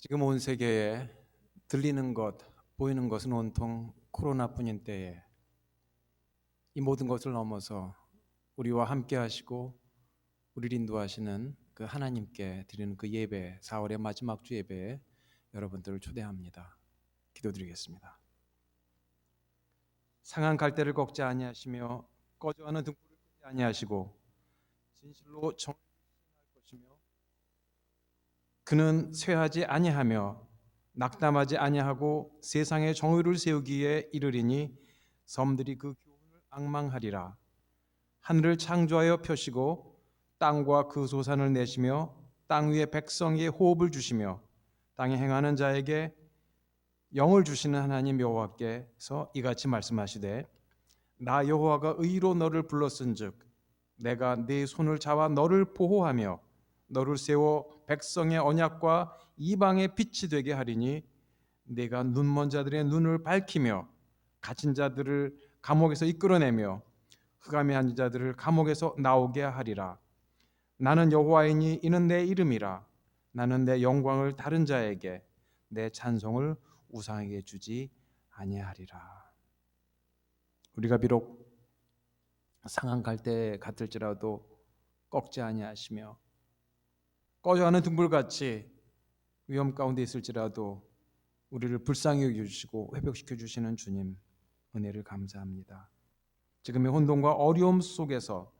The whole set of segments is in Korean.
지금 온 세계에 들리는 것, 보이는 것은 온통 코로나뿐인 때에 이 모든 것을 넘어서 우리와 함께 하시고 우리를 인도하시는 그 하나님께 드리는 그 예배, 4월의 마지막 주 예배에 여러분들을 초대합니다. 기도드리겠습니다. 상한 갈대를 꺾지 아니하시며 꺼져가는 등불을 끄지 아니하시고 진실로 정의를 시행할 것이며 그는 쇠하지 아니하며 낙담하지 아니하고 세상에 정의를 세우기에 이르리니 섬들이 그 교훈을 앙망하리라. 하늘을 창조하여 펴시고 땅과 그 소산을 내시며 땅 위에 백성에게 호흡을 주시며 땅에 행하는 자에게 영을 주시는 하나님 여호와께서 이같이 말씀하시되 나 여호와가 의로 너를 불렀은즉 내가 네 손을 잡아 너를 보호하며 너를 세워 백성의 언약과 이방의 빛이 되게 하리니 내가 눈먼 자들의 눈을 밝히며 갇힌 자들을 감옥에서 이끌어내며 흑암에 앉은 자들을 감옥에서 나오게 하리라. 나는 여호와이니 이는 내 이름이라. 나는 내 영광을 다른 자에게 내 찬송을 우상에게 주지 아니하리라. 우리가 비록 상한 갈대 같을지라도 꺾지 아니하시며 꺼져가는 등불같이 위험 가운데 있을지라도 우리를 불쌍히 여겨주시고 회복시켜 주시는 주님 은혜를 감사합니다. 지금의 혼돈과 어려움 속에서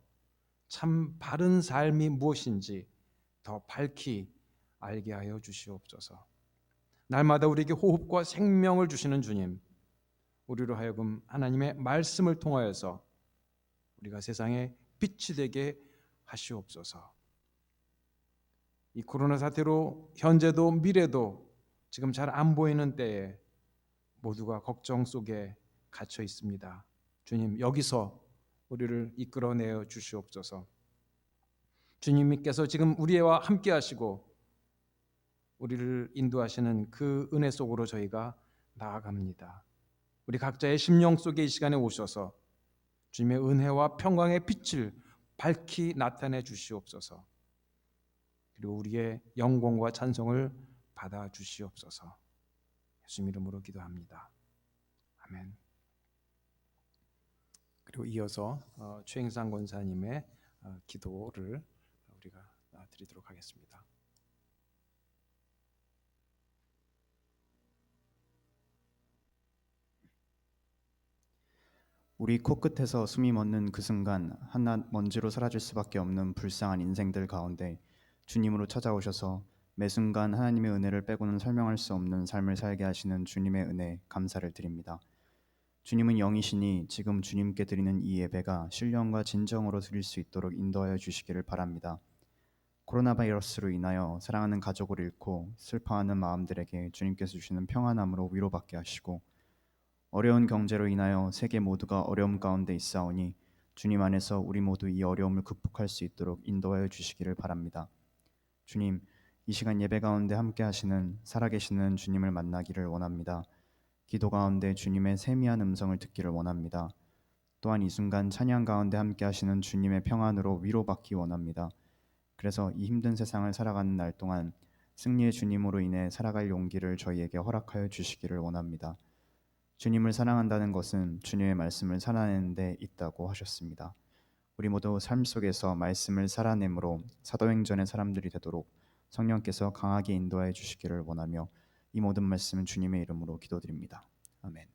참 바른 삶이 무엇인지 더 밝히 알게 하여 주시옵소서. 날마다 우리에게 호흡과 생명을 주시는 주님, 우리로 하여금 하나님의 말씀을 통하여서 우리가 세상에 빛이 되게 하시옵소서. 이 코로나 사태로 현재도 미래도 지금 잘 안 보이는 때에 모두가 걱정 속에 갇혀 있습니다. 주님, 여기서 우리를 이끌어내어 주시옵소서. 주님께서 지금 우리와 함께 하시고 우리를 인도하시는 그 은혜 속으로 저희가 나아갑니다. 우리 각자의 심령 속에 이 시간에 오셔서 주님의 은혜와 평강의 빛을 밝히 나타내 주시옵소서. 그리고 우리의 영광과 찬송을 받아 주시옵소서. 예수님 이름으로 기도합니다. 아멘. 그리고 이어서 최행상 권사님의 기도를 우리가 드리도록 하겠습니다. 우리 코끝에서 숨이 멎는 그 순간 한낱 먼지로 사라질 수밖에 없는 불쌍한 인생들 가운데 주님으로 찾아오셔서 매 순간 하나님의 은혜를 빼고는 설명할 수 없는 삶을 살게 하시는 주님의 은혜 감사를 드립니다. 주님은 영이시니 지금 주님께 드리는 이 예배가 신령과 진정으로 드릴 수 있도록 인도하여 주시기를 바랍니다. 코로나 바이러스로 인하여 사랑하는 가족을 잃고 슬퍼하는 마음들에게 주님께서 주시는 평안함으로 위로받게 하시고 어려운 경제로 인하여 세계 모두가 어려움 가운데 있사오니 주님 안에서 우리 모두 이 어려움을 극복할 수 있도록 인도하여 주시기를 바랍니다. 주님, 이 시간 예배 가운데 함께 하시는 살아계시는 주님을 만나기를 원합니다. 기도 가운데 주님의 세미한 음성을 듣기를 원합니다. 또한 이 순간 찬양 가운데 함께 하시는 주님의 평안으로 위로받기 원합니다. 그래서 이 힘든 세상을 살아가는 날 동안 승리의 주님으로 인해 살아갈 용기를 저희에게 허락하여 주시기를 원합니다. 주님을 사랑한다는 것은 주님의 말씀을 살아내는 데 있다고 하셨습니다. 우리 모두 삶 속에서 말씀을 살아내므로 사도행전의 사람들이 되도록 성령께서 강하게 인도하여 주시기를 원하며 이 모든 말씀은 주님의 이름으로 기도드립니다. 아멘.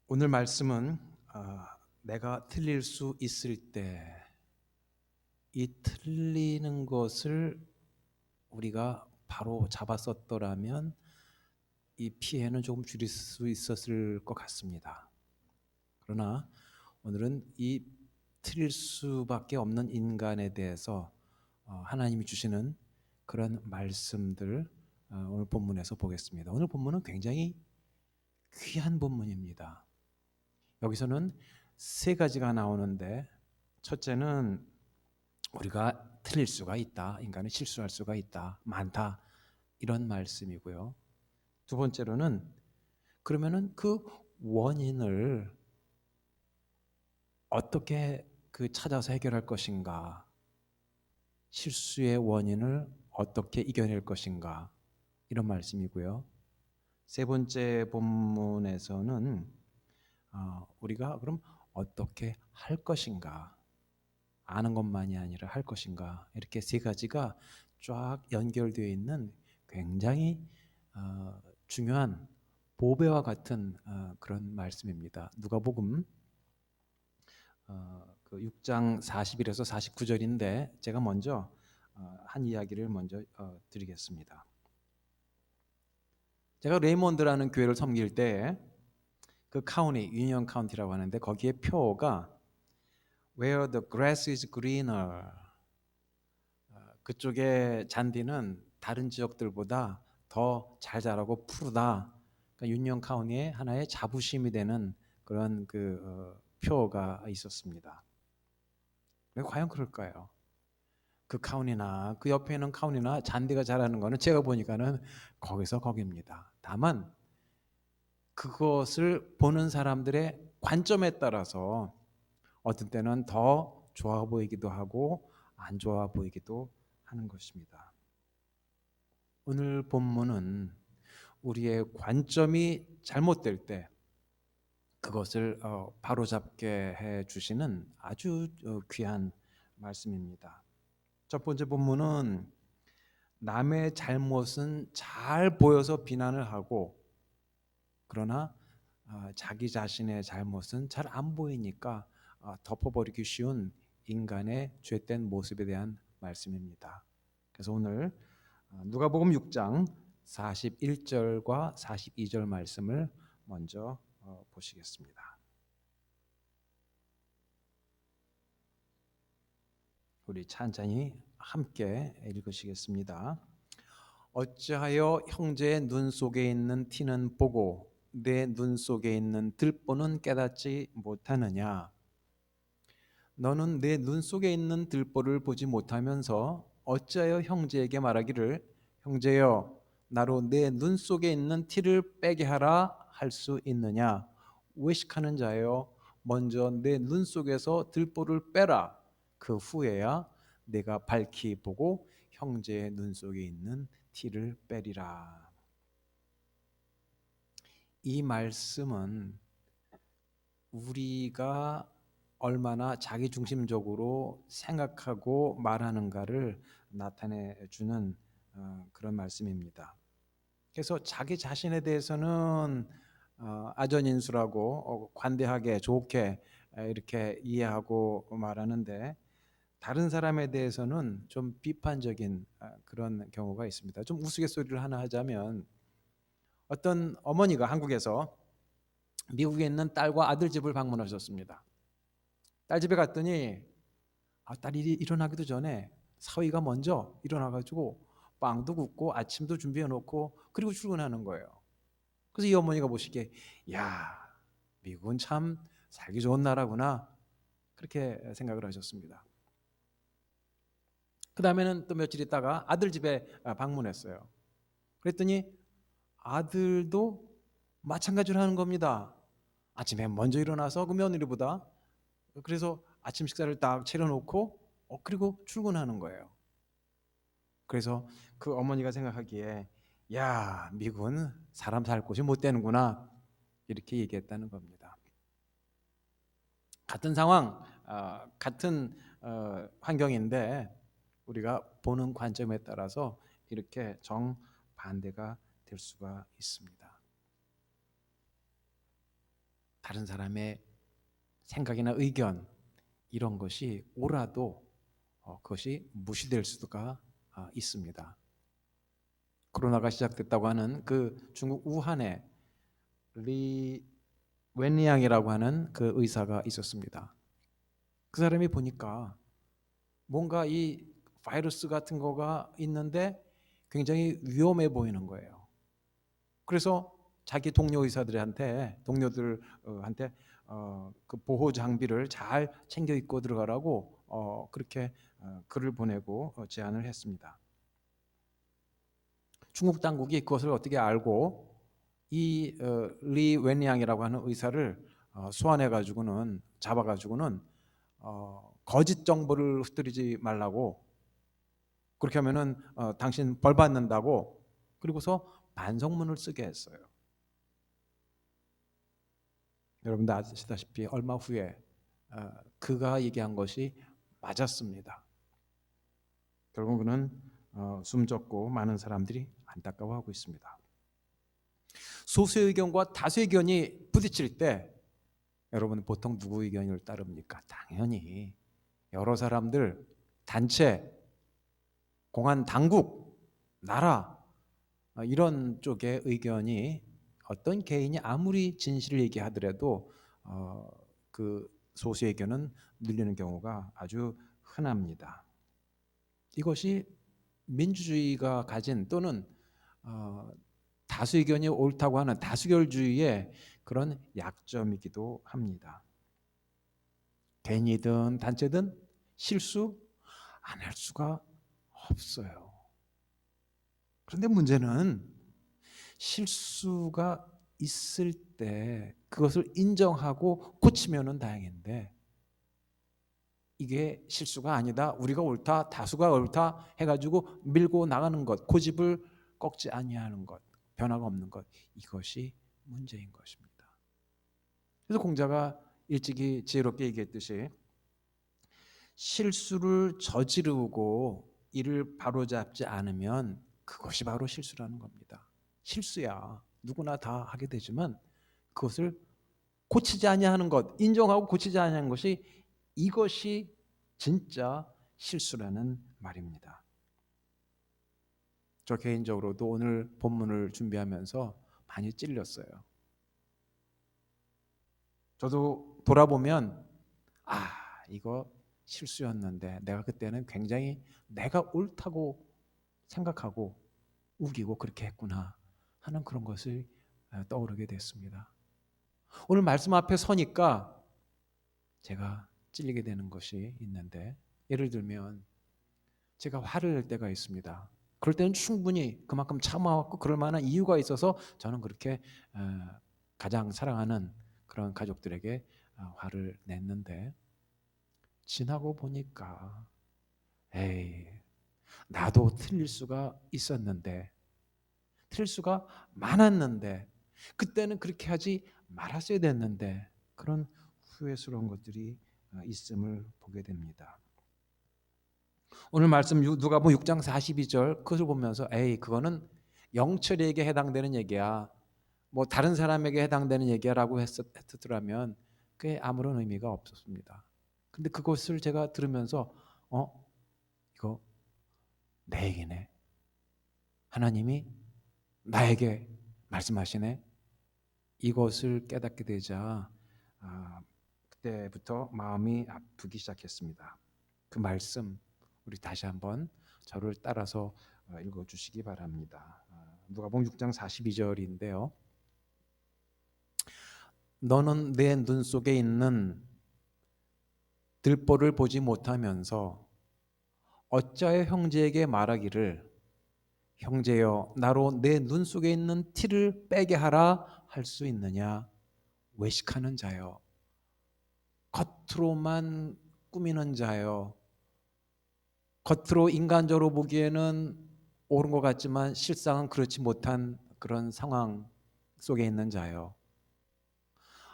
오늘 말씀은 내가 틀릴 수 있을 때 이 틀리는 것을 우리가 바로 잡았었더라면 이 피해는 조금 줄일 수 있었을 것 같습니다. 그러나 오늘은 이 틀릴 수밖에 없는 인간에 대해서 하나님이 주시는 그런 말씀들 오늘 본문에서 보겠습니다. 오늘 본문은 굉장히 귀한 본문입니다. 여기서는 세 가지가 나오는데 첫째는 우리가 틀릴 수가 있다. 인간은 실수할 수가 있다. 많다. 이런 말씀이고요. 두 번째로는 그러면은 그 원인을 어떻게 찾아서 해결할 것인가? 실수의 원인을 어떻게 이겨낼 것인가? 이런 말씀이고요. 세 번째 본문에서는 우리가 그럼 어떻게 할 것인가? 아는 것만이 아니라 할 것인가? 이렇게 세 가지가 쫙 연결되어 있는 굉장히 중요한 보배와 같은 그런 말씀입니다. 누가복음 그 6장 41에서 49절인데 제가 먼저 한 이야기를 먼저 드리겠습니다. 제가 레이몬드라는 교회를 섬길 때 그 카운티, 유니언 카운티라고 하는데 거기에 표가 Where the grass is greener, 그쪽의 잔디는 다른 지역들보다 더 잘 자라고 푸르다. 그러니까 유니언 카운티의 하나의 자부심이 되는 그런 표가 있었습니다. 왜 과연 그럴까요? 그 카운티나 그 옆에 있는 카운티나 잔디가 자라는 거는 제가 보니까는 거기서 거기입니다. 다만 그것을 보는 사람들의 관점에 따라서 어떤 때는 더 좋아 보이기도 하고 안 좋아 보이기도 하는 것입니다. 오늘 본문은 우리의 관점이 잘못될 때 그것을 바로잡게 해 주시는 아주 귀한 말씀입니다. 첫 번째 본문은 남의 잘못은 잘 보여서 비난을 하고 그러나 자기 자신의 잘못은 잘 안 보이니까 덮어버리기 쉬운 인간의 죄된 모습에 대한 말씀입니다. 그래서 오늘 누가복음 6장 41절과 42절 말씀을 먼저 보시겠습니다. 우리 찬찬히 함께 읽으시겠습니다. 어찌하여 형제의 눈 속에 있는 티는 보고 내 눈 속에 있는 들보는 깨닫지 못하느냐? 너는 내 눈 속에 있는 들보를 보지 못하면서 어찌하여 형제에게 말하기를 형제여 나로 내 눈 속에 있는 티를 빼게 하라 할 수 있느냐? 외식하는 자여 먼저 내 눈 속에서 들보를 빼라. 그 후에야 내가 밝히 보고 형제의 눈 속에 있는 티를 빼리라. 이 말씀은 우리가 얼마나 자기중심적으로 생각하고 말하는가를 나타내 주는 그런 말씀입니다. 그래서 자기 자신에 대해서는 아전인수라고 관대하게 좋게 이렇게 이해하고 말하는데 다른 사람에 대해서는 좀 비판적인 그런 경우가 있습니다. 좀 우스갯소리를 하나 하자면 어떤 어머니가 한국에서 미국에 있는 딸과 아들 집을 방문하셨습니다. 딸 집에 갔더니 딸이 일어나기도 전에 사위가 먼저 일어나가지고 빵도 굽고 아침도 준비해 놓고 그리고 출근하는 거예요. 그래서 이 어머니가 보시기에 야 미국은 참 살기 좋은 나라구나 그렇게 생각을 하셨습니다. 그 다음에는 또 며칠 있다가 아들 집에 방문했어요. 그랬더니 아들도 마찬가지로 하는 겁니다. 아침에 먼저 일어나서 그 며느리보다 그래서 아침 식사를 딱 차려놓고 그리고 출근하는 거예요. 그래서 그 어머니가 생각하기에 야 미국은 사람 살 곳이 못 되는구나 이렇게 얘기했다는 겁니다. 같은 상황, 같은 환경인데 우리가 보는 관점에 따라서 이렇게 정반대가 될 수가 있습니다. 다른 사람의 생각이나 의견 이런 것이 옳아도 그것이 무시될 수가 있습니다. 코로나가 시작됐다고 하는 그 중국 우한에 리 웬리앙이라고 하는 그 의사가 있었습니다. 그 사람이 보니까 뭔가 이 바이러스 같은 거가 있는데 굉장히 위험해 보이는 거예요. 그래서 자기 동료들한테 그 보호 장비를 잘 챙겨 입고 들어가라고 그렇게 글을 보내고 제안을 했습니다. 중국 당국이 그것을 어떻게 알고 이 리 웬리앙이라고 하는 의사를 소환해 가지고는 잡아 가지고는 거짓 정보를 흩뜨리지 말라고 그렇게 하면은 당신 벌 받는다고 그리고서 반성문을 쓰게 했어요. 여러분들 아시다시피 얼마 후에 그가 얘기한 것이 맞았습니다. 결국 그는 숨졌고 많은 사람들이 안타까워하고 있습니다. 소수의 의견과 다수의 의견이 부딪힐 때 여러분 보통 누구 의견을 따릅니까? 당연히 여러 사람들, 단체, 공안 당국, 나라 이런 쪽의 의견이 어떤 개인이 아무리 진실을 얘기하더라도 그 소수의 의견은 눌리는 경우가 아주 흔합니다. 이것이 민주주의가 가진 또는 다수 의견이 옳다고 하는 다수결주의의 그런 약점이기도 합니다. 개인이든 단체든 실수 안 할 수가 없어요. 그런데 문제는 실수가 있을 때 그것을 인정하고 고치면은 다행인데 이게 실수가 아니다, 우리가 옳다, 다수가 옳다 해가지고 밀고 나가는 것, 고집을 꺾지 아니하는 것, 변화가 없는 것, 이것이 문제인 것입니다. 그래서 공자가 일찍이 지혜롭게 얘기했듯이 실수를 저지르고 이를 바로잡지 않으면 그것이 바로 실수라는 겁니다. 실수야, 누구나 다 하게 되지만 그것을 고치지 아니하는 것, 인정하고 고치지 아니하는 것이, 이것이 진짜 실수라는 말입니다. 저 개인적으로도 오늘 본문을 준비하면서 많이 찔렸어요. 저도 돌아보면 이거 실수였는데 내가 그때는 굉장히 내가 옳다고 생각하고 우기고 그렇게 했구나 하는 그런 것을 떠오르게 됐습니다. 오늘 말씀 앞에 서니까 제가 찔리게 되는 것이 있는데, 예를 들면 제가 화를 낼 때가 있습니다. 그럴 때는 충분히 그만큼 참아왔고 그럴 만한 이유가 있어서 저는 그렇게 가장 사랑하는 그런 가족들에게 화를 냈는데, 지나고 보니까 에이, 나도 틀릴 수가 있었는데, 틀릴 수가 많았는데, 그때는 그렇게 하지 말았어야 됐는데, 그런 후회스러운 것들이 있음을 보게 됩니다. 오늘 말씀 누가복음 6장 42절 그것을 보면서 그거는 영철이에게 해당되는 얘기야, 뭐 다른 사람에게 해당되는 얘기야라고 했더라면 그게 아무런 의미가 없었습니다. 근데 그것을 제가 들으면서 이거 내 얘기네, 하나님이 나에게 말씀하시네, 이것을 깨닫게 되자 그때부터 마음이 아프기 시작했습니다. 그 말씀 우리 다시 한번 저를 따라서 읽어주시기 바랍니다. 누가복음 6장 42절인데요. 너는 내 눈 속에 있는 들보를 보지 못하면서 어찌하여 형제에게 말하기를 형제여 나로 내 눈 속에 있는 티를 빼게 하라 할 수 있느냐. 외식하는 자여, 겉으로만 꾸미는 자여, 겉으로 인간적으로 보기에는 옳은 것 같지만 실상은 그렇지 못한 그런 상황 속에 있는 자여,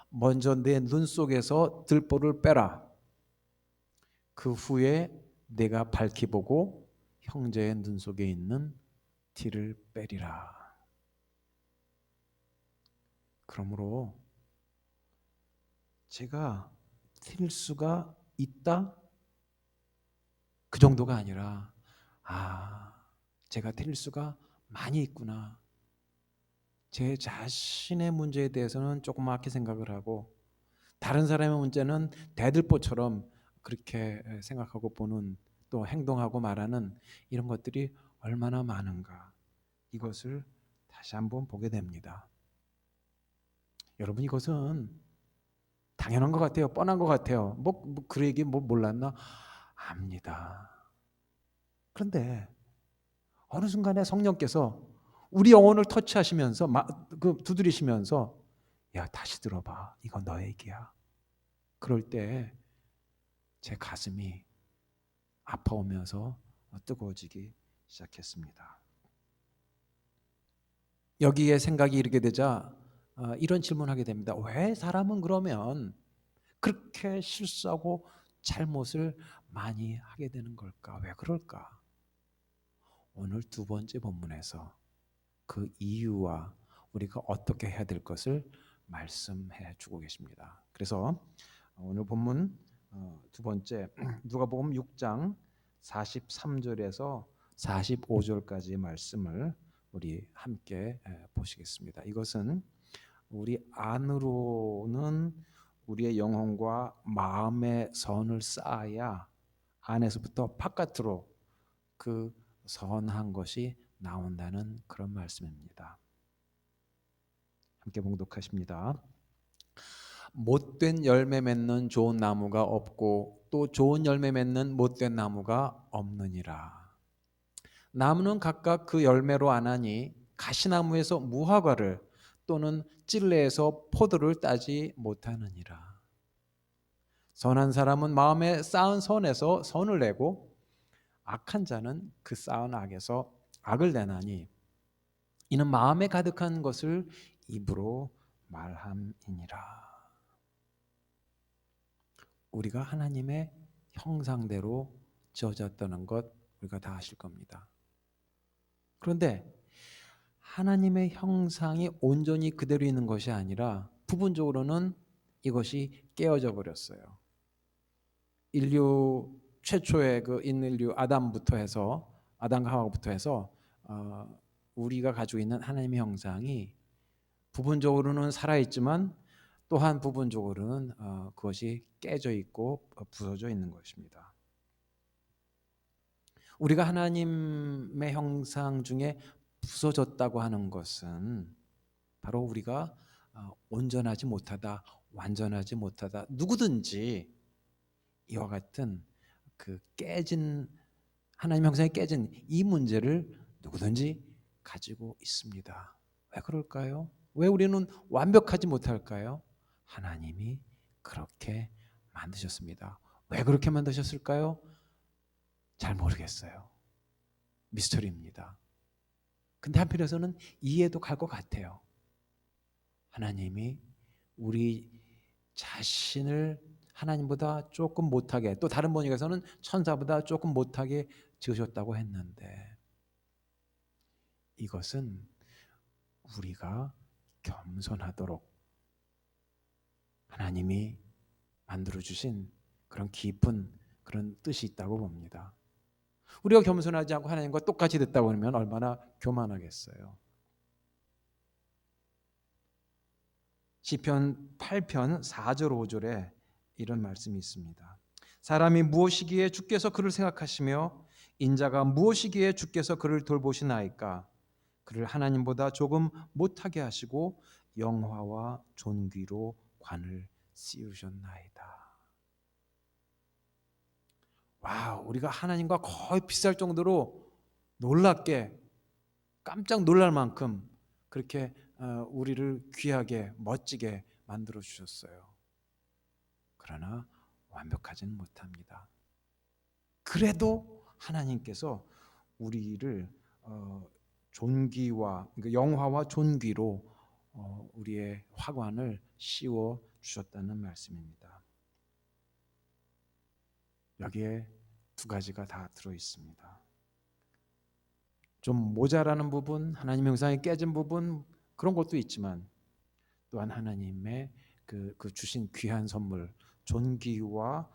먼저 내 눈 속에서 들보를 빼라. 그 후에 내가 밝히 보고 형제의 눈 속에 있는 티를 빼리라. 그러므로 제가 틀릴 수가 있다? 그 정도가 아니라 제가 틀릴 수가 많이 있구나. 제 자신의 문제에 대해서는 조그맣게 생각을 하고 다른 사람의 문제는 대들보처럼 그렇게 생각하고 보는, 또 행동하고 말하는 이런 것들이 얼마나 많은가, 이것을 다시 한번 보게 됩니다. 여러분, 이것은 당연한 것 같아요. 뻔한 것 같아요. 그 얘기 몰랐나? 압니다. 그런데 어느 순간에 성령께서 우리 영혼을 터치하시면서 두드리시면서 야, 다시 들어봐. 이거 너의 얘기야. 그럴 때 제 가슴이 아파오면서 뜨거워지기 시작했습니다. 여기에 생각이 이르게 되자 이런 질문하게 됩니다. 왜 사람은 그러면 그렇게 실수하고 잘못을 많이 하게 되는 걸까? 왜 그럴까? 오늘 두 번째 본문에서 그 이유와 우리가 어떻게 해야 될 것을 말씀해 주고 계십니다. 그래서 오늘 본문 두 번째 누가복음 6장 43절에서 45절까지의 말씀을 우리 함께 보시겠습니다. 이것은 우리 안으로는 우리의 영혼과 마음의 선을 쌓아야 안에서부터 바깥으로 그 선한 것이 나온다는 그런 말씀입니다. 함께 봉독하십니다. 못된 열매 맺는 좋은 나무가 없고 또 좋은 열매 맺는 못된 나무가 없느니라. 나무는 각각 그 열매로 아나니 가시나무에서 무화과를 또는 찔레에서 포도를 따지 못하느니라. 선한 사람은 마음에 쌓은 선에서 선을 내고 악한 자는 그 쌓은 악에서 악을 내나니 이는 마음에 가득한 것을 입으로 말함이니라. 우리가 하나님의 형상대로 지어졌다는 것 우리가 다 아실 겁니다. 그런데 하나님의 형상이 온전히 그대로 있는 것이 아니라 부분적으로는 이것이 깨어져 버렸어요. 인류 최초의 그 인류 아담과 하와부터 해서 우리가 가지고 있는 하나님의 형상이 부분적으로는 살아있지만 또한 부분적으로는 그것이 깨져 있고 부서져 있는 것입니다. 우리가 하나님의 형상 중에 부서졌다고 하는 것은 바로 우리가 온전하지 못하다, 완전하지 못하다, 누구든지 이와 같은 그 깨진 하나님 형상이 깨진 이 문제를 누구든지 가지고 있습니다. 왜 그럴까요? 왜 우리는 완벽하지 못할까요? 하나님이 그렇게 만드셨습니다. 왜 그렇게 만드셨을까요? 잘 모르겠어요. 미스터리입니다. 근데 한편에서는 이해도 갈 것 같아요. 하나님이 우리 자신을 하나님보다 조금 못하게, 또 다른 번역에서는 천사보다 조금 못하게 지으셨다고 했는데 이것은 우리가 겸손하도록 하나님이 만들어주신 그런 깊은 그런 뜻이 있다고 봅니다. 우리가 겸손하지 않고 하나님과 똑같이 됐다고 하면 얼마나 교만하겠어요. 시편 8편 4절 5절에 이런 말씀이 있습니다. 사람이 무엇이기에 주께서 그를 생각하시며 인자가 무엇이기에 주께서 그를 돌보시나이까. 그를 하나님보다 조금 못하게 하시고 영화와 존귀로 관을 씌우셨나이다. 와, 우리가 하나님과 거의 비쌀 정도로 놀랍게 깜짝 놀랄 만큼 그렇게 우리를 귀하게 멋지게 만들어 주셨어요. 그러나 완벽하지는 못합니다. 그래도 하나님께서 우리를 존귀와 그러니까 영화와 존귀로 우리의 화관을 씌워 주셨다는 말씀입니다. 여기에 두 가지가 다 들어 있습니다. 좀 모자라는 부분, 하나님 형상이 깨진 부분 그런 것도 있지만 또한 하나님의 그 주신 귀한 선물, 존귀와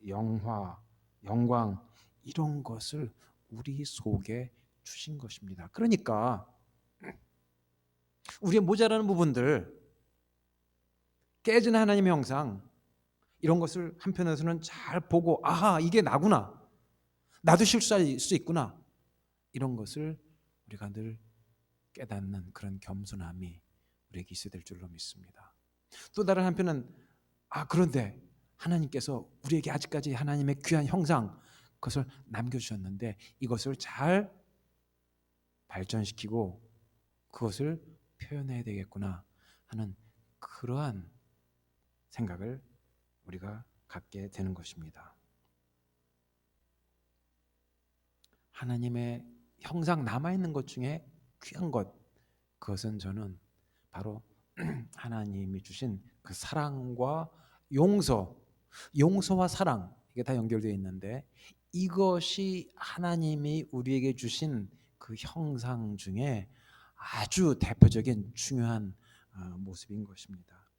영광 이런 것을 우리 속에 주신 것입니다. 그러니까 우리의 모자라는 부분들, 깨진 하나님의 형상 이런 것을 한편에서는 잘 보고 아하 이게 나구나, 나도 실수할 수 있구나 이런 것을 우리가 늘 깨닫는 그런 겸손함이 우리에게 있어야 될 줄로 믿습니다. 또 다른 한편은 그런데 하나님께서 우리에게 아직까지 하나님의 귀한 형상 그것을 남겨주셨는데 이것을 잘 발전시키고 그것을 표현해야 되겠구나 하는 그러한 생각을 우리가 갖게 되는 것입니다. 하나님의 형상 남아있는 것 중에 귀한 것 그것은 저는 바로 하나님이 주신 그 사랑과 용서와 사랑 이게 다 연결되어 있는데 이것이 하나님이 우리에게 주신 그 형상 중에 아주 대표적인 중요한 모습인 것입니다.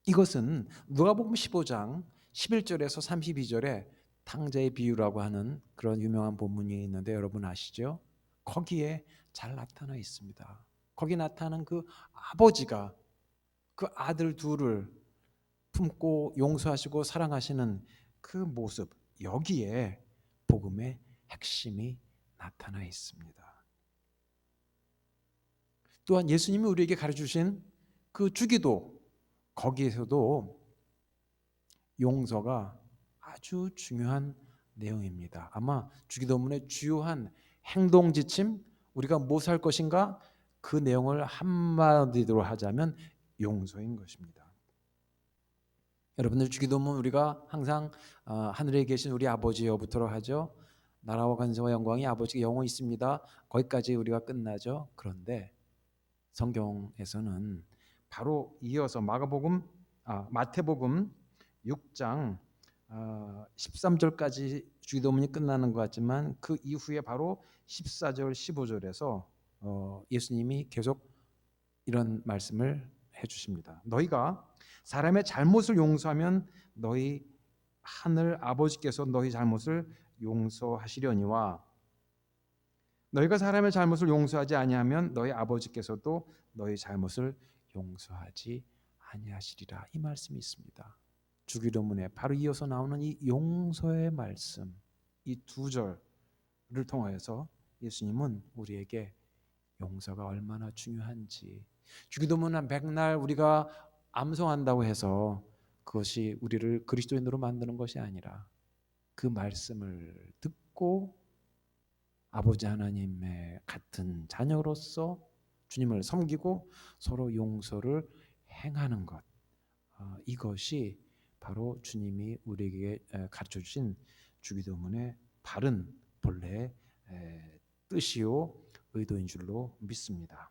이것은 누가복음 15장 11절에서 32절에 탕자의 비유라고 하는 그런 유명한 본문이 있는데 여러분 아시죠? 거기에 잘 나타나 있습니다. 거기 나타나는 그 아버지가 그 아들 둘을 품고 용서하시고 사랑하시는 그 모습, 여기에 복음의 핵심이 나타나 있습니다. 또한 예수님이 우리에게 가르쳐주신 그 주기도, 거기에서도 용서가 아주 중요한 내용입니다. 아마 주기도문의 주요한 행동 지침, 우리가 무엇을 할 것인가, 그 내용을 한마디로 하자면 용서인 것입니다. 여러분들 주기도문 우리가 항상 하늘에 계신 우리 아버지여부터 하죠. 나라와 권세와 영광이 아버지께 영원히 있습니다. 거기까지 우리가 끝나죠. 그런데 성경에서는 바로 이어서 마태복음 6장 13절까지 주기도문이 끝나는 것 같지만 그 이후에 바로 14절 15절에서 예수님이 계속 이런 말씀을 해주십니다. 너희가 사람의 잘못을 용서하면 너희 하늘 아버지께서 너희 잘못을 용서하시려니와 너희가 사람의 잘못을 용서하지 아니하면 너희 아버지께서도 너희 잘못을 용서하지 아니하시리라. 이 말씀이 있습니다. 주기도문에 바로 이어서 나오는 이 용서의 말씀, 이 두 절을 통하여서 예수님은 우리에게 용서가 얼마나 중요한지, 주기도문 한 백날 우리가 암송한다고 해서 그것이 우리를 그리스도인으로 만드는 것이 아니라 그 말씀을 듣고 아버지 하나님의 같은 자녀로서 주님을 섬기고 서로 용서를 행하는 것, 이것이 바로 주님이 우리에게 가르쳐 주신 주기도문의 바른 본래의 뜻이요 의도인 줄로 믿습니다.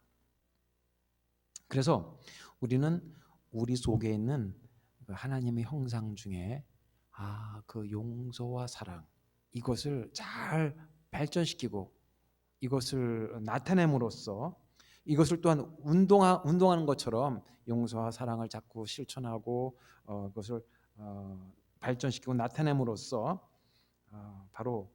그래서 우리는 우리 속에 있는 하나님의 형상 중에 그 용서와 사랑, 이것을 잘 발전시키고 이것을 나타냄으로써 이것을 또한 운동하는 것처럼 용서와 사랑을 자꾸 실천하고 그것을 발전시키고 나타냄으로써 바로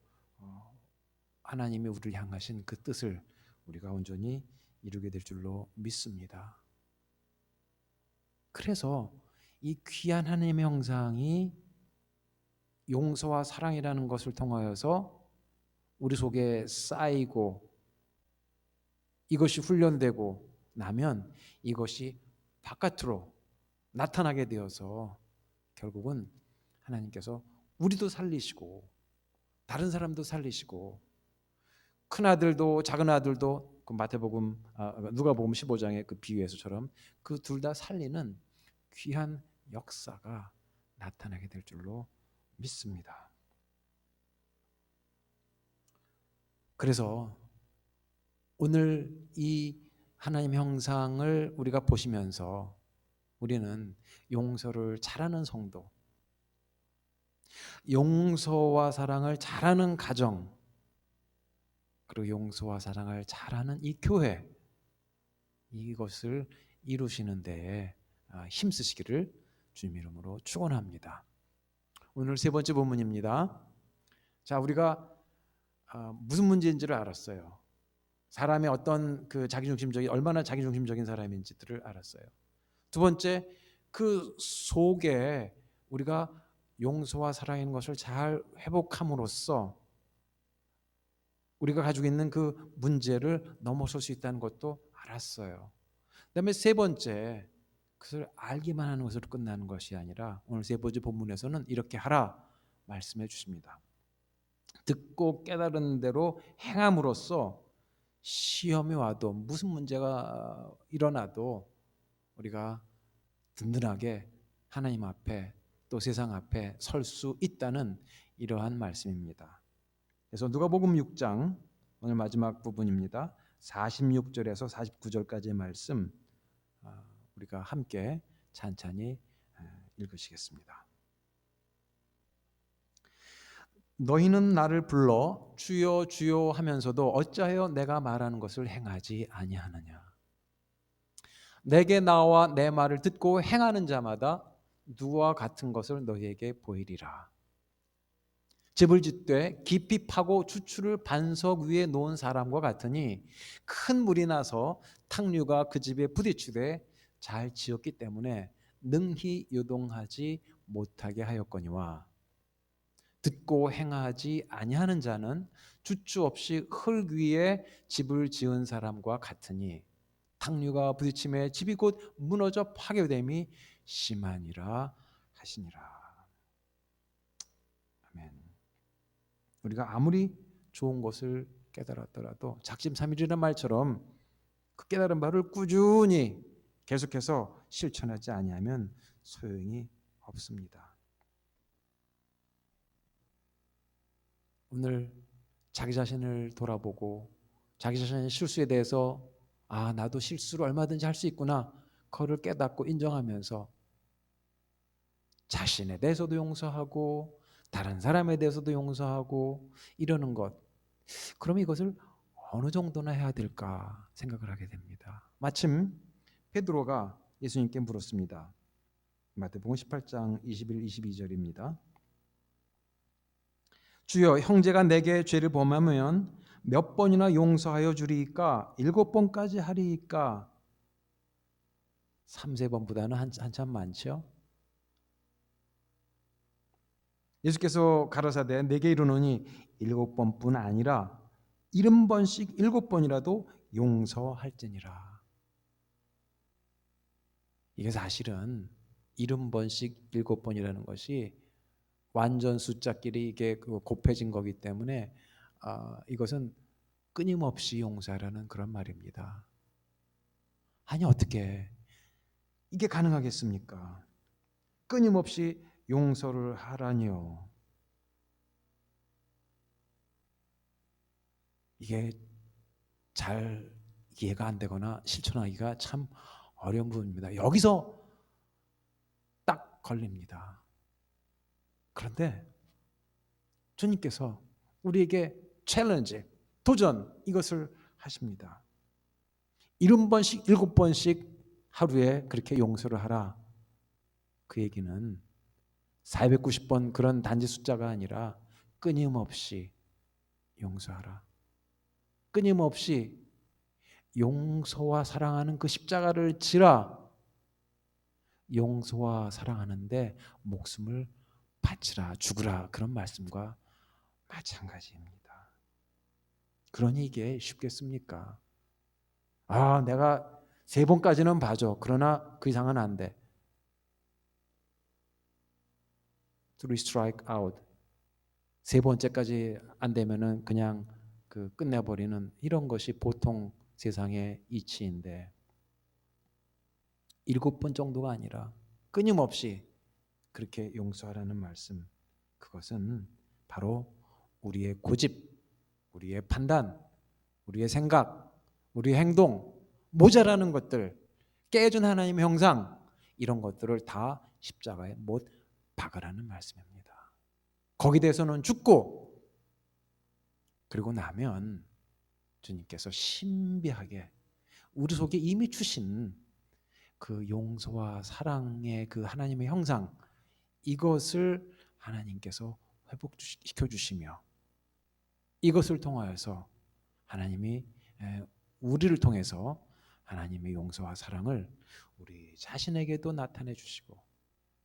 하나님이 우리를 향하신 그 뜻을 우리가 온전히 이루게 될 줄로 믿습니다. 그래서 이 귀한 하나님의 형상이 용서와 사랑이라는 것을 통하여서 우리 속에 쌓이고 이것이 훈련되고 나면 이것이 바깥으로 나타나게 되어서 결국은 하나님께서 우리도 살리시고 다른 사람도 살리시고 큰 아들도 작은 아들도 그 마태복음 누가복음 15장의 그 비유에서처럼 그 둘 다 살리는 귀한 역사가 나타나게 될 줄로 믿습니다. 그래서 오늘 이 하나님 형상을 우리가 보시면서 우리는 용서를 잘하는 성도, 용서와 사랑을 잘하는 가정, 그리고 용서와 사랑을 잘하는 이 교회, 이것을 이루시는 데에 힘쓰시기를 주님 이름으로 축원합니다. 오늘 세 번째 본문입니다. 자, 우리가 무슨 문제인지를 알았어요. 사람의 어떤 그 자기중심적인 얼마나 자기중심적인 사람인지를 알았어요. 두 번째, 그 속에 우리가 용서와 사랑인 것을 잘 회복함으로써 우리가 가지고 있는 그 문제를 넘어설 수 있다는 것도 알았어요. 그다음에 세 번째, 그것을 알기만 하는 것으로 끝나는 것이 아니라 오늘 세 번째 본문에서는 이렇게 하라 말씀해 주십니다. 듣고 깨달은 대로 행함으로써 시험이 와도 무슨 문제가 일어나도 우리가 든든하게 하나님 앞에 또 세상 앞에 설 수 있다는 이러한 말씀입니다. 그래서 누가복음 6장 오늘 마지막 부분입니다. 46절에서 49절까지의 말씀 우리가 함께 찬찬히 읽으시겠습니다. 너희는 나를 불러 주여 주여 하면서도 어찌하여 내가 말하는 것을 행하지 아니하느냐. 내게 나와 내 말을 듣고 행하는 자마다 누구와 같은 것을 너희에게 보이리라. 집을 짓되 깊이 파고 추추를 반석 위에 놓은 사람과 같으니 큰 물이 나서 탕류가 그 집에 부딪히되 잘 지었기 때문에 능히 요동하지 못하게 하였거니와 듣고 행하지 아니하는 자는 주추 없이 흙 위에 집을 지은 사람과 같으니 탕류가 부딪힘에 집이 곧 무너져 파괴됨이 심하니라 하시니라. 아멘. 우리가 아무리 좋은 것을 깨달았더라도 작심삼일이라는 말처럼 그 깨달은 바를 꾸준히 계속해서 실천하지 아니하면 소용이 없습니다. 오늘 자기 자신을 돌아보고 자기 자신의 실수에 대해서 나도 실수를 얼마든지 할 수 있구나, 그거를 깨닫고 인정하면서 자신에 대해서도 용서하고 다른 사람에 대해서도 용서하고 이러는 것, 그럼 이것을 어느 정도나 해야 될까 생각을 하게 됩니다. 마침 베드로가 예수님께 물었습니다. 마태복음 18장 21, 22절입니다. 주여, 형제가 내게 죄를 범하면 몇 번이나 용서하여 주리이까? 7번까지 하리이까? 3, 4번보다는 한참 많죠. 예수께서 가라사대 내게 이르노니 7번뿐 아니라 70번씩 7번이라도 용서할지니라. 이게 사실은 70번씩 7번이라는 것이 완전 숫자끼리 이게 곱해진 거기 때문에 이것은 끊임없이 용서하라는 그런 말입니다. 아니, 어떻게 이게 가능하겠습니까? 끊임없이 용서를 하라니요. 이게 잘 이해가 안 되거나 실천하기가 참 어려운 부분입니다. 여기서 딱 걸립니다. 그런데 주님께서 우리에게 챌린지, 도전, 이것을 하십니다. 70번씩 7번씩 하루에 그렇게 용서를 하라. 그 얘기는 490번 그런 단지 숫자가 아니라 끊임없이 용서하라. 끊임없이 용서와 사랑하는 그 십자가를 지라. 용서와 사랑하는데 목숨을 바치라, 죽으라, 그런 말씀과 마찬가지입니다. 그러니 이게 쉽겠습니까? 내가 3번까지는 봐줘. 그러나 그 이상은 안 돼. 3 strike out. 3번째까지 안 되면은 그냥 끝내버리는 이런 것이 보통 세상의 이치인데 7번 정도가 아니라 끊임없이 그렇게 용서하라는 말씀, 그것은 바로 우리의 고집, 우리의 판단, 우리의 생각, 우리의 행동, 모자라는 것들, 깨진 하나님의 형상, 이런 것들을 다 십자가에 못 박으라는 말씀입니다. 거기에 대해서는 죽고, 그리고 나면 주님께서 신비하게 우리 속에 이미 주신 그 용서와 사랑의 그 하나님의 형상, 이것을 하나님께서 회복시켜 주시며 이것을 통하여서 하나님이 우리를 통해서 하나님의 용서와 사랑을 우리 자신에게도 나타내 주시고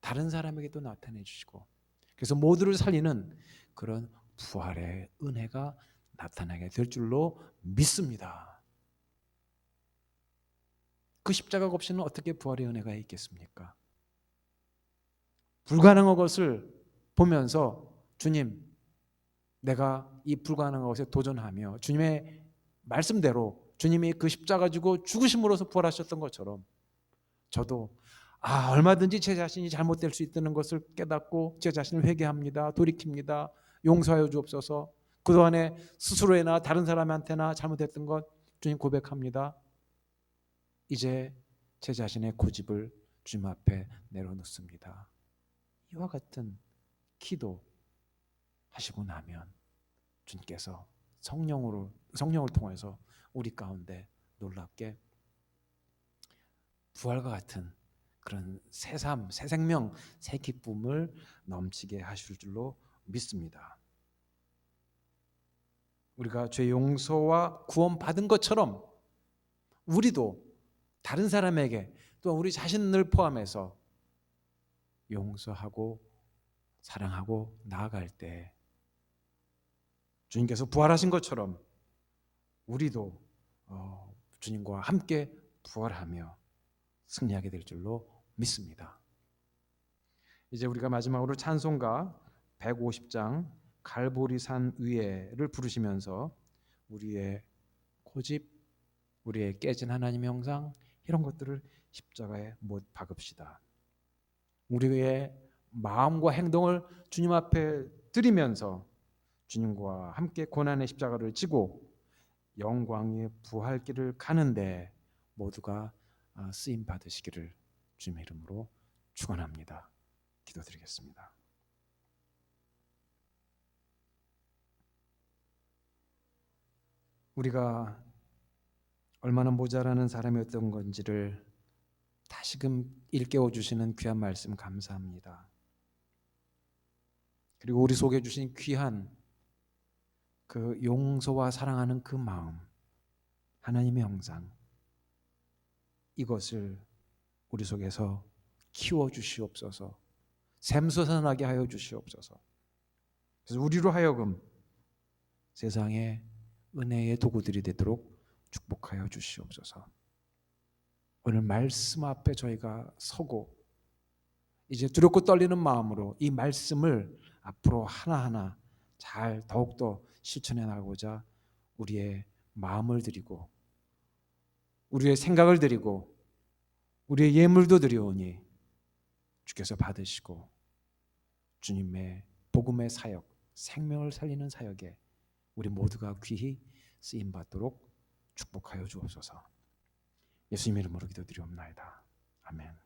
다른 사람에게도 나타내 주시고, 그래서 모두를 살리는 그런 부활의 은혜가 나타나게 될 줄로 믿습니다. 그 십자가가 없이는 어떻게 부활의 은혜가 있겠습니까? 불가능한 것을 보면서 주님, 내가 이 불가능한 것에 도전하며 주님의 말씀대로 주님이 그 십자가 지고 죽으심으로써 부활하셨던 것처럼 저도 얼마든지 제 자신이 잘못될 수 있다는 것을 깨닫고 제 자신을 회개합니다. 돌이킵니다. 용서하여 주옵소서. 그동안에 스스로나 다른 사람한테나 잘못했던 것 주님 고백합니다. 이제 제 자신의 고집을 주님 앞에 내려놓습니다. 이와 같은 기도, 하시고 나면 주님께서 성령을 통해서 우리 가운데 놀랍게 부활과 같은 그런 새삼, 새 생명, 새 기쁨을 넘치게 하실 줄로 믿습니다. 우리가 죄 용서와 구원 받은 것처럼 우리도 다른 사람에게 또 우리 자신을 포함해서 용서하고 사랑하고 나아갈 때 주님께서 부활하신 것처럼 우리도 주님과 함께 부활하며 승리하게 될 줄로 믿습니다. 이제 우리가 마지막으로 찬송가 150장 갈보리산 위에를 부르시면서 우리의 고집, 우리의 깨진 하나님의 형상 이런 것들을 십자가에 못 박읍시다. 우리의 마음과 행동을 주님 앞에 드리면서 주님과 함께 고난의 십자가를 지고 영광의 부활길을 가는데 모두가 쓰임 받으시기를 주님의 이름으로 축원합니다. 기도드리겠습니다. 우리가 얼마나 모자라는 사람이었던 건지를 다시금 일깨워 주시는 귀한 말씀 감사합니다. 그리고 우리 속에 주신 귀한 그 용서와 사랑하는 그 마음, 하나님의 형상, 이것을 우리 속에서 키워 주시옵소서. 샘솟아나게 하여 주시옵소서. 그래서 우리로 하여금 세상에 은혜의 도구들이 되도록 축복하여 주시옵소서. 오늘 말씀 앞에 저희가 서고 이제 두렵고 떨리는 마음으로 이 말씀을 앞으로 하나하나 잘 더욱더 실천해 나가고자 우리의 마음을 드리고 우리의 생각을 드리고 우리의 예물도 드리오니 주께서 받으시고 주님의 복음의 사역, 생명을 살리는 사역에 우리 모두가 귀히 쓰임받도록 축복하여 주옵소서. 예수님 이름으로 기도드리옵나이다. 아멘.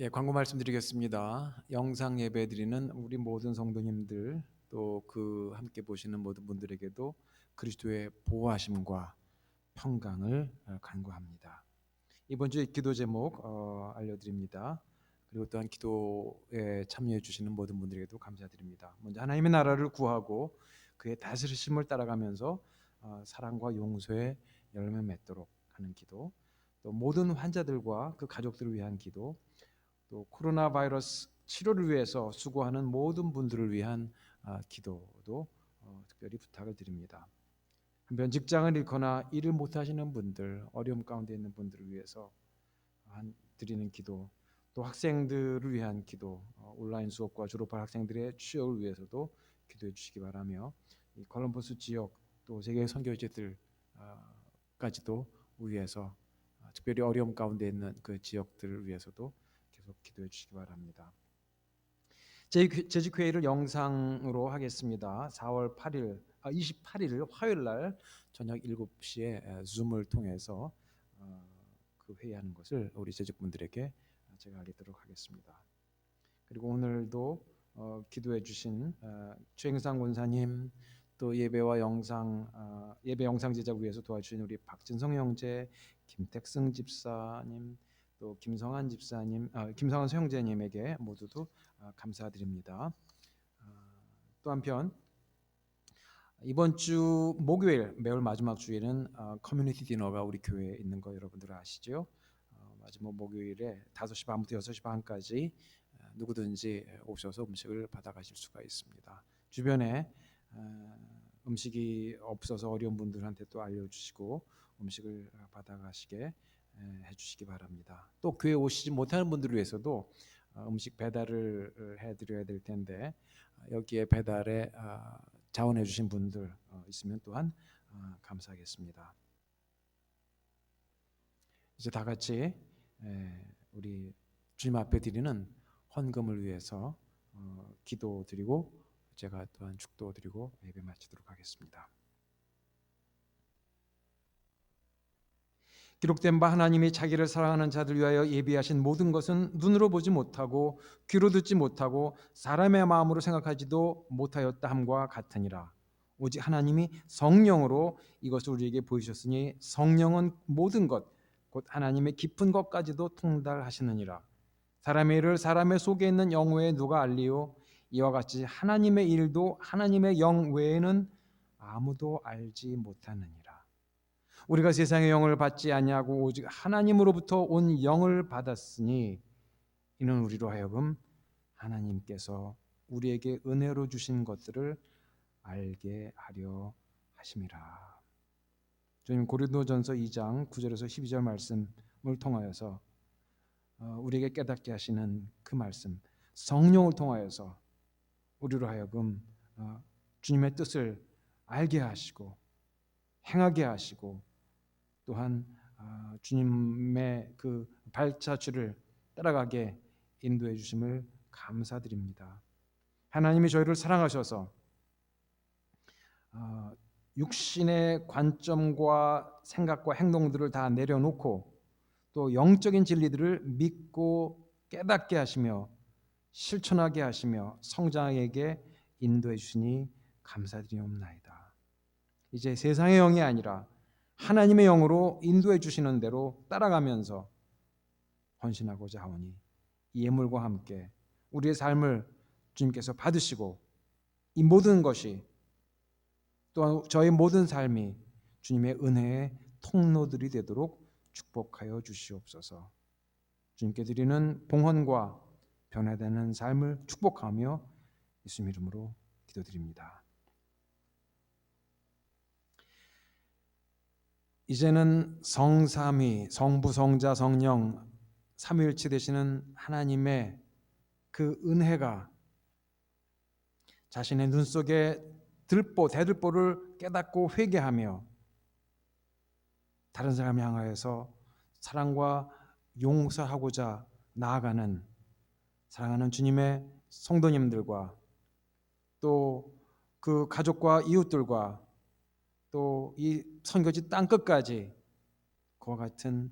예, 광고 말씀드리겠습니다. 영상 예배 드리는 우리 모든 성도님들 또 그 함께 보시는 모든 분들에게도 그리스도의 보호하심과 평강을 간구합니다. 이번 주의 기도 제목 알려드립니다. 그리고 또한 기도에 참여해 주시는 모든 분들에게도 감사드립니다. 먼저 하나님의 나라를 구하고 그의 다스리심을 따라가면서 사랑과 용서의 열매 맺도록 하는 기도, 또 모든 환자들과 그 가족들을 위한 기도, 또 코로나 바이러스 치료를 위해서 수고하는 모든 분들을 위한 기도도 특별히 부탁을 드립니다. 한편 직장을 잃거나 일을 못하시는 분들, 어려움 가운데 있는 분들을 위해서 드리는 기도, 또 학생들을 위한 기도, 온라인 수업과 졸업할 학생들의 취업을 위해서도 기도해 주시기 바라며, 이 콜럼버스 지역 또 세계 선교지들까지도 위해서 특별히 어려움 가운데 있는 그 지역들을 위해서도 계속 기도해 주시기 바랍니다. 재직회의를 영상으로 하겠습니다. 4월 28일 화요일 날 저녁 7시에 줌을 통해서 그 회의하는 것을 우리 재직분들에게 제가 알리도록 하겠습니다. 그리고 오늘도 기도해 주신 최행상 권사님, 또 예배와 예배 영상 제작을 위해서 도와주신 우리 박진성 형제, 김택승 집사님, 또 김성한 집사님, 김성한 형제님에게 모두도 감사드립니다. 또 한편 이번 주 목요일 매월 마지막 주에는 커뮤니티 디너가 우리 교회에 있는 거 여러분들 아시죠? 마지막 목요일에 5시 반부터 6시 반까지 누구든지 오셔서 음식을 받아가실 수가 있습니다. 주변에 음식이 없어서 어려운 분들한테 또 알려주시고 음식을 받아가시게 해주시기 바랍니다. 또 교회 오시지 못하는 분들을 위해서도 음식 배달을 해드려야 될 텐데 여기에 배달에 자원해 주신 분들 있으면 또한 감사하겠습니다. 이제 다 같이 우리 주님 앞에 드리는 헌금을 위해서 기도드리고 제가 또한 축도드리고 예배 마치도록 하겠습니다. 기록된 바 하나님이 자기를 사랑하는 자들 위하여 예비하신 모든 것은 눈으로 보지 못하고 귀로 듣지 못하고 사람의 마음으로 생각하지도 못하였다 함과 같으니라. 오직 하나님이 성령으로 이것을 우리에게 보이셨으니 성령은 모든 것 곧 하나님의 깊은 것까지도 통달하시느니라. 사람의 일을 사람의 속에 있는 영 외에 누가 알리요? 이와 같이 하나님의 일도 하나님의 영 외에는 아무도 알지 못하느니라. 우리가 세상의 영을 받지 아니하고 오직 하나님으로부터 온 영을 받았으니 이는 우리로 하여금 하나님께서 우리에게 은혜로 주신 것들을 알게 하려 하심이라. 주님 고린도전서 2장 9절에서 12절 말씀을 통하여서 우리에게 깨닫게 하시는 그 말씀, 성령을 통하여서 우리로 하여금 주님의 뜻을 알게 하시고 행하게 하시고 또한 주님의 그 발자취를 따라가게 인도해 주심을 감사드립니다. 하나님이 저희를 사랑하셔서 육신의 관점과 생각과 행동들을 다 내려놓고 또 영적인 진리들을 믿고 깨닫게 하시며 실천하게 하시며 성장하게 인도해 주시니 감사드리옵나이다. 이제 세상의 영이 아니라 하나님의 영으로 인도해 주시는 대로 따라가면서 헌신하고자 하오니 이 예물과 함께 우리의 삶을 주님께서 받으시고 이 모든 것이 또한 저의 모든 삶이 주님의 은혜의 통로들이 되도록 축복하여 주시옵소서. 주님께 드리는 봉헌과 변화되는 삶을 축복하며 예수님 이름으로 기도드립니다. 이제는 성삼위, 성부, 성자, 성령 삼위일체 되시는 하나님의 그 은혜가 자신의 눈 속에 대들보를 깨닫고 회개하며 다른 사람을 향하여서 사랑과 용서하고자 나아가는 사랑하는 주님의 성도님들과 또 그 가족과 이웃들과 또 이 선교지 땅끝까지 그와 같은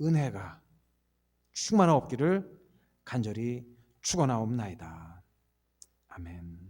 은혜가 충만한 없기를 간절히 축원하옵나이다. 아멘.